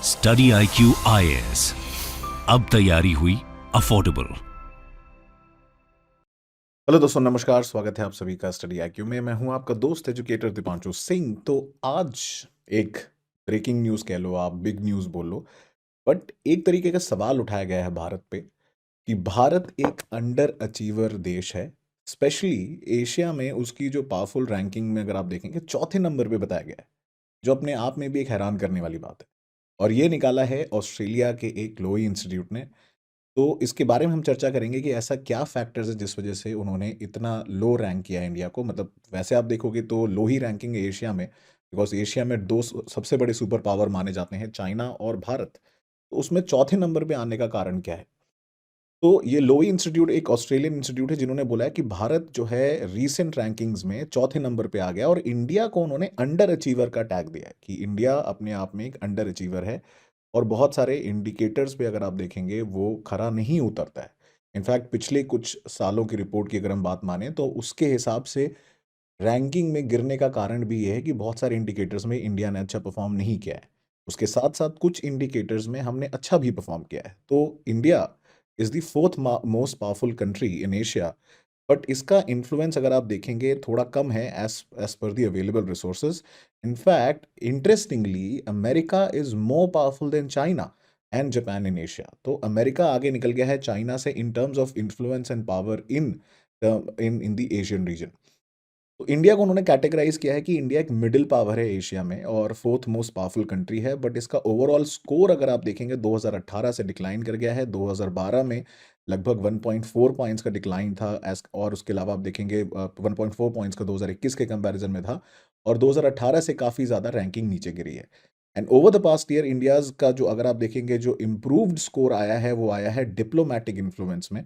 Study IQ IAS, अब तैयारी हुई अफोर्डेबल। हेलो दोस्तों, नमस्कार। स्वागत है आप सभी का स्टडी आईक्यू में। मैं हूं आपका दोस्त एजुकेटर दीपांशु सिंह। तो आज एक ब्रेकिंग न्यूज़ कह लो, आप बिग न्यूज़ बोलो, बट एक तरीके का सवाल उठाया गया है भारत पे कि भारत एक अंडर अचीवर देश है। स्पेशली एशिया में उसकी जो पावरफुल रैंकिंग में अगर आप देखेंगे, चौथे नंबर पे बताया गया है, जो अपने आप में भी एक हैरान करने वाली बात है। और ये निकाला है ऑस्ट्रेलिया के एक लोई इंस्टीट्यूट ने। तो इसके बारे में हम चर्चा करेंगे कि ऐसा क्या फैक्टर्स है जिस वजह से उन्होंने इतना लो रैंक किया है इंडिया को। मतलब वैसे आप देखोगे तो लो ही रैंकिंग है एशिया में, बिकॉज एशिया में दो सबसे बड़े सुपर पावर माने जाते हैं, चाइना और भारत। तो उसमें चौथे नंबर पे आने का कारण क्या है? तो ये लोई इंस्टीट्यूट एक ऑस्ट्रेलियन इंस्टीट्यूट है, जिन्होंने बोला है कि भारत जो है रीसेंट रैंकिंग्स में चौथे नंबर पे आ गया, और इंडिया को उन्होंने अंडर अचीवर का टैग दिया है कि इंडिया अपने आप में एक अंडर अचीवर है। और बहुत सारे इंडिकेटर्स पे अगर आप देखेंगे वो खरा नहीं उतरता है। इनफैक्ट पिछले कुछ सालों की रिपोर्ट की अगर हम बात माने तो उसके हिसाब से रैंकिंग में गिरने का कारण भी ये है कि बहुत सारे इंडिकेटर्स में इंडिया ने अच्छा परफॉर्म नहीं किया है। उसके साथ साथ कुछ इंडिकेटर्स में हमने अच्छा भी परफॉर्म किया है। तो India is the fourth most powerful country in Asia, but इसका इन्फ्लुएंस अगर आप देखेंगे थोड़ा कम है as as per the available resources. In fact interestingly America is more powerful than China and Japan in Asia. तो अमेरिका आगे निकल गया है चाइना से in terms of influence and power in in the Asian region. तो India को उन्होंने categorise किया है कि इंडिया एक मिडिल पावर है एशिया में और फोर्थ मोस्ट पावरफुल कंट्री है। बट इसका ओवरऑल स्कोर अगर आप देखेंगे 2018 से डिक्लाइन कर गया है। 2012 में लगभग 1.4 पॉइंट्स का डिक्लाइन था एस, और उसके अलावा आप देखेंगे 1.4 पॉइंट्स का 2021 के कंपैरिजन में था। और 2018 से काफ़ी ज़्यादा रैंकिंग नीचे गिरी है। And over the past year India's का जो अगर आप देखेंगे जो इम्प्रूव्ड स्कोर आया है वो आया है डिप्लोमेटिक इन्फ्लुएंस में।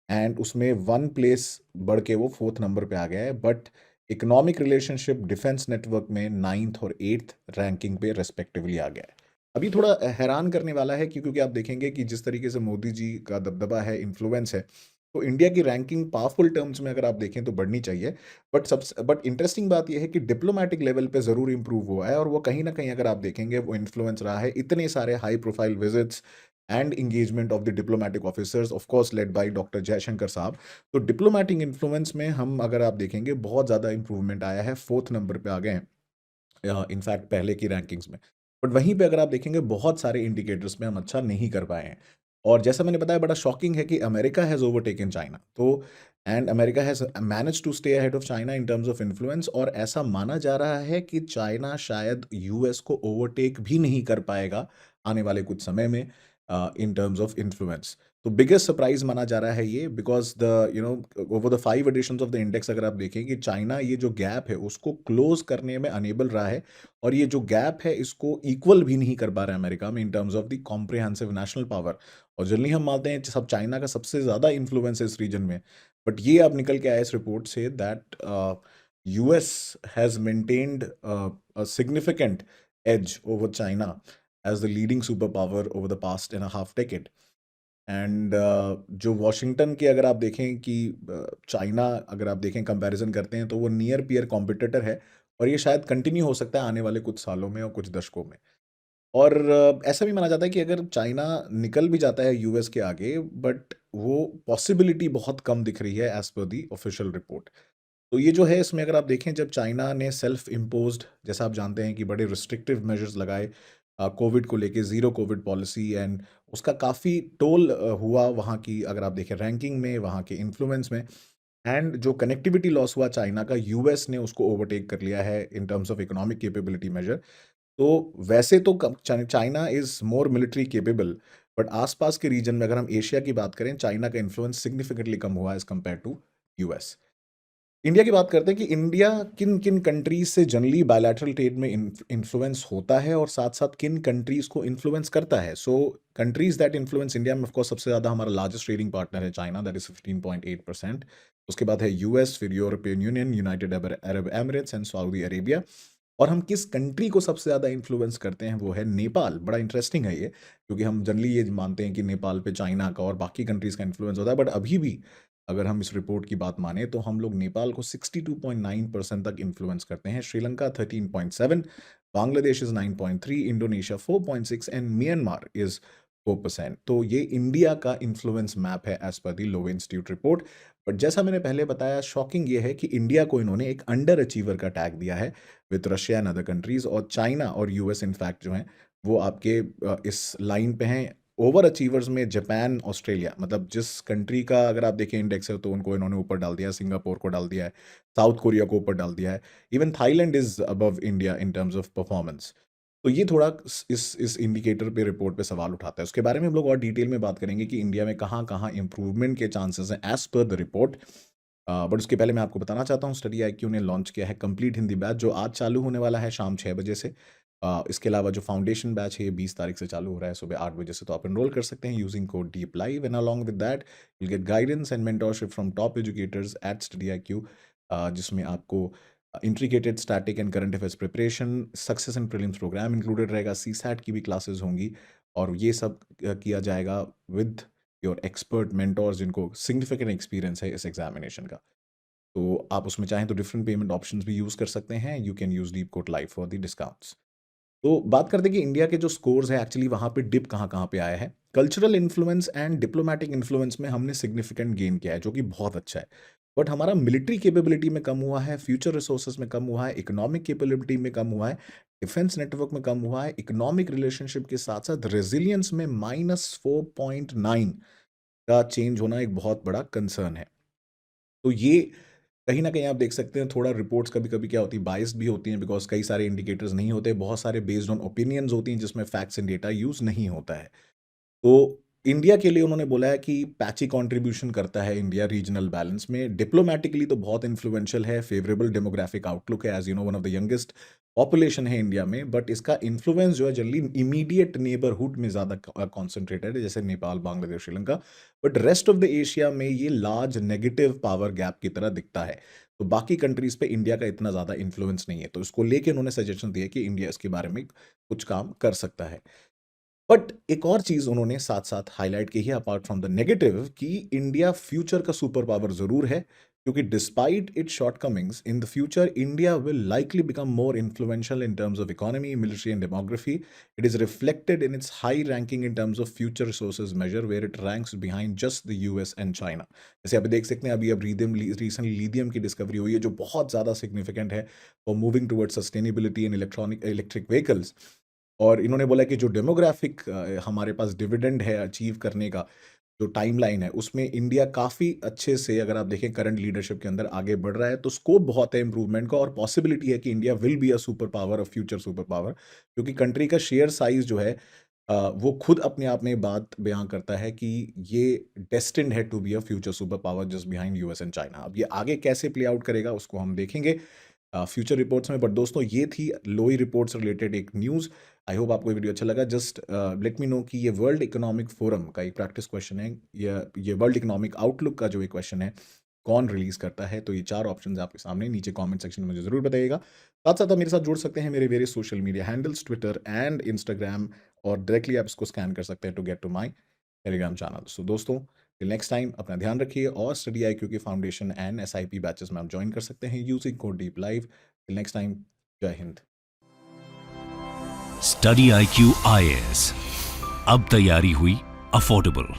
एंड उसमें वन प्लेस बढ़ के वो फोर्थ नंबर पे आ गया है। But economic relationship defence network में नाइन्थ और एट्थ रैंकिंग पे रेस्पेक्टिवली आ गया है। अभी थोड़ा हैरान करने वाला है क्योंकि आप देखेंगे कि जिस तरीके से मोदी जी का दबदबा है, इन्फ्लुएंस है, तो इंडिया की रैंकिंग पावरफुल टर्म्स में अगर आप देखें तो बढ़नी चाहिए। बट इंटरेस्टिंग बात यह है कि डिप्लोमेटिक लेवल पे ज़रूर इंप्रूव हुआ है, और वो कहीं ना कहीं अगर आप देखेंगे वो इन्फ्लुएंस रहा है इतने सारे high profile visits and engagement of the diplomatic officers, of course led by doctor Jaishankar साहब। तो डिप्लोमेटिक इन्फ्लुएंस में हम अगर आप देखेंगे बहुत ज़्यादा इंप्रूवमेंट आया है, फोर्थ नंबर पे आ गए हैं इनफैक्ट पहले की रैंकिंग्स में। बट वहीं पे अगर आप देखेंगे बहुत सारे इंडिकेटर्स में हम अच्छा नहीं कर पाए हैं। और जैसा मैंने बताया, बड़ा शॉकिंग है कि अमेरिका हैज़ ओवरटेकन चाइना। तो and America has manage to stay ahead of China in terms of influence, और ऐसा माना जा रहा है कि चाइना शायद यूएस को ओवरटेक भी नहीं कर पाएगा आने वाले कुछ समय में इन टर्म्स ऑफ इन्फ्लुएंस। तो बिगेस्ट सरप्राइज माना जा रहा है ये, because the over the 5 editions of the index अगर आप देखें कि चाइना ये जो गैप है उसको क्लोज करने में अनेबल रहा है। और ये जो गैप है इसको इक्वल भी नहीं कर पा रहा है अमेरिका में in terms of the comprehensive national power. और जनरली हम मानते हैं सब चाइना का सबसे ज़्यादा इन्फ्लुएंस है इस रीजन में। बट ये अब निकल के आया इस report say that US has maintained a significant edge over China as the leading superpower over the past and a half decade. And जो वॉशिंगटन के अगर आप देखें कि चाइना अगर आप देखें कंपैरिजन करते हैं तो वो नियर पीयर कॉम्पिटिटर है। और ये शायद कंटिन्यू हो सकता है आने वाले कुछ सालों में और कुछ दशकों में। और ऐसा भी माना जाता है कि अगर चाइना निकल भी जाता है यूएस के आगे, बट वो पॉसिबिलिटी बहुत कम दिख रही है एज पर दी ऑफिशियल रिपोर्ट। तो ये जो है इसमें अगर आप देखें, जब चाइना ने सेल्फ इम्पोज्ड, जैसा आप जानते हैं कि बड़े रिस्ट्रिक्टिव मेजर्स लगाए कोविड को लेके, ज़ीरो कोविड पॉलिसी, एंड उसका काफ़ी टोल हुआ वहाँ की अगर आप देखें रैंकिंग में, वहाँ के इन्फ्लुएंस में। एंड जो कनेक्टिविटी लॉस हुआ चाइना का, यूएस ने उसको ओवरटेक कर लिया है in terms of economic capability measure. तो वैसे तो China is more military capable, but आसपास के रीजन में अगर हम एशिया की बात करें, चाइना का इन्फ्लुएंस सिग्निफिकेंटली कम हुआ as compared to US. India की बात करते हैं कि इंडिया किन किन कंट्रीज से जनरली बायलैटरल ट्रेड में इन्फ्लुएंस होता है, और साथ साथ किन कंट्रीज को इन्फ्लुएंस करता है। सो कंट्रीज दैट इन्फ्लुएंस इंडिया में ऑफकोर्स सबसे ज़्यादा हमारा लार्जेस्ट ट्रेडिंग पार्टनर है चाइना, दैट इज 15.8%। उसके बाद है यूएस, फिर European union, United Arab Emirates and Saudi Arabia. और हम किस कंट्री को सबसे ज़्यादा इन्फ्लुएंस करते हैं वो है नेपाल। बड़ा इंटरेस्टिंग है ये, क्योंकि हम जनरली ये मानते हैं कि नेपाल पे चाइना का और बाकी कंट्रीज़ का इन्फ्लुएंस होता है, बट अभी भी अगर हम इस रिपोर्ट की बात माने तो हम लोग नेपाल को 62.9% तक इन्फ्लुएंस करते हैं, Sri Lanka 13.7, Bangladesh is 9.3, Indonesia 4.6 and Myanmar is 4%। तो ये इंडिया का इन्फ्लुएंस मैप है एज पर the Lowy institute report. But जैसा मैंने पहले बताया, शॉकिंग ये है कि इंडिया को इन्होंने एक अंडर अचीवर का टैग दिया है with Russia and other countries, और चाइना और यूएस इनफैक्ट जो हैं वो आपके इस लाइन पे हैं। ओवर अचीवर्स में जापान, ऑस्ट्रेलिया, मतलब जिस कंट्री का अगर आप देखें इंडेक्स है तो उनको इन्होंने ऊपर डाल दिया है, सिंगापुर को डाल दिया है, साउथ कोरिया को ऊपर डाल दिया है, even Thailand is above India in terms of performance. तो ये थोड़ा इस इंडिकेटर पे, रिपोर्ट पे सवाल उठाता है। उसके बारे में हम लोग और डिटेल में बात करेंगे कि इंडिया में कहाँ कहाँ इंप्रूवमेंट के चांसेस हैं as per the report. But उसके पहले मैं आपको बताना चाहता हूँ, स्टडी IQ ने लॉन्च किया है कंप्लीट हिंदी बैच, जो आज चालू होने वाला है शाम 6 बजे से। इसके अलावा जो फाउंडेशन बैच है ये 20 तारीख से चालू हो रहा है सुबह 8 बजे से, तो आप एनरोल कर सकते हैं using code deep live, and along with that you get guidance and mentorship from top educators at study IQ, जिसमें आपको integrated static and current affairs preparation, success and prelims programme included रहेगा, CSAT की भी classes होंगी, और ये सब किया जाएगा विद योर एक्सपर्ट मेंटोर्स जिनको सिग्निफिकेंट एक्सपीरियंस है इस एग्जामिनेशन का। तो आप उसमें चाहें तो डिफरेंट पेमेंट ऑप्शंस भी यूज़ कर सकते हैं। You can use deep code live for the discounts. तो बात करते हैं कि इंडिया के जो स्कोर्स है एक्चुअली वहाँ पे डिप कहाँ कहाँ पे आया है। Cultural influence and diplomatic influence में हमने सिग्निफिकेंट गेन किया है, जो कि बहुत अच्छा है। बट हमारा मिलिट्री कैपेबिलिटी में कम हुआ है, फ्यूचर रिसोर्सेज में कम हुआ है, इकोनॉमिक कैपेबिलिटी में कम हुआ है, डिफेंस नेटवर्क में कम हुआ है, इकोनॉमिक रिलेशनशिप के साथ साथ रेजिलियंस में -4.9 का चेंज होना एक बहुत बड़ा कंसर्न है। तो ये कहीं न कहीं आप देख सकते हैं, थोड़ा रिपोर्ट्स कभी-कभी क्या होती है, बायस्ड भी होती हैं, बिकॉज़ कई सारे इंडिकेटर्स नहीं होते, बहुत सारे बेस्ड ऑन ओपिनियंस होती हैं जिसमें फैक्ट्स एंड डेटा यूज़ नहीं होता है। तो इंडिया के लिए उन्होंने बोला है कि पैची कंट्रीब्यूशन करता है इंडिया रीजनल बैलेंस में। डिप्लोमैटिकली तो बहुत इन्फ्लुएंशियल है, फेवरेबल डेमोग्राफिक आउटलुक है, as you know one of the youngest population है इंडिया में, बट इसका इन्फ्लुएंस जो है जनरली इमीडिएट नेबरहुड में ज़्यादा कॉन्सेंट्रेटेड है, जैसे Nepal, Bangladesh, Sri Lanka. But rest of the Asia में ये लार्ज नेगेटिव पावर गैप की तरह दिखता है। तो बाकी कंट्रीज पे इंडिया का इतना ज़्यादा इन्फ्लुएंस नहीं है। तो इसको लेके उन्होंने सजेशन दिया कि इंडिया इसके बारे में कुछ काम कर सकता है। बट एक और चीज उन्होंने साथ साथ हाईलाइट की है अपार्ट फ्रॉम द नेगेटिव, कि इंडिया फ्यूचर का सुपर पावर जरूर है, क्योंकि despite it shortcomings in the future India will likely become more influential in terms of economy, military and demography. It is reflected in its high ranking in terms of future resources measure, where it ranks behind just the US and China. जैसे आप देख सकते हैं, अभी अब recently lithium की discovery हुई है, जो बहुत ज्यादा सिग्निफिकेंट है for moving toward sustainability in electric vehicles. और इन्होंने बोला कि जो डेमोग्राफिक हमारे पास डिविडेंड है अचीव करने का, जो टाइमलाइन है, उसमें इंडिया काफ़ी अच्छे से, अगर आप देखें करंट लीडरशिप के अंदर, आगे बढ़ रहा है। तो स्कोप बहुत है इंप्रूवमेंट का, और पॉसिबिलिटी है कि India will be a super power, a future super power, क्योंकि कंट्री का शेयर साइज जो है वो खुद अपने आप में बात बयां करता है कि ये डेस्टिन्ड है to be a future super power just behind US and China. अब ये आगे कैसे प्ले आउट करेगा उसको हम देखेंगे फ्यूचर रिपोर्ट्स में। बट दोस्तों, ये थी लोई रिपोर्ट्स रिलेटेड एक न्यूज़। आई होप आपको ये वीडियो अच्छा लगा। जस्ट लेट मी नो कि ये वर्ल्ड इकोनॉमिक फोरम का एक प्रैक्टिस क्वेश्चन है, या ये वर्ल्ड इकोनॉमिक आउटलुक का जो एक क्वेश्चन है, कौन रिलीज करता है। तो ये 4 ऑप्शंस आपके सामने, नीचे कमेंट सेक्शन में मुझे जरूर बताइएगा। साथ साथ आप मेरे साथ जुड़ सकते हैं मेरे various social media handles, Twitter and Instagram, और डायरेक्टली आप इसको स्कैन कर सकते हैं to get to my Telegram channel. So दोस्तों, टिल नेक्स्ट टाइम, अपना ध्यान रखिए, और स्टडी IQ के फाउंडेशन एंड SIP बैचेस में आप ज्वाइन कर सकते हैं using code deep live. Till next time, Jai Hind. Study IQ IAS, अब तैयारी हुई अफोर्डेबल।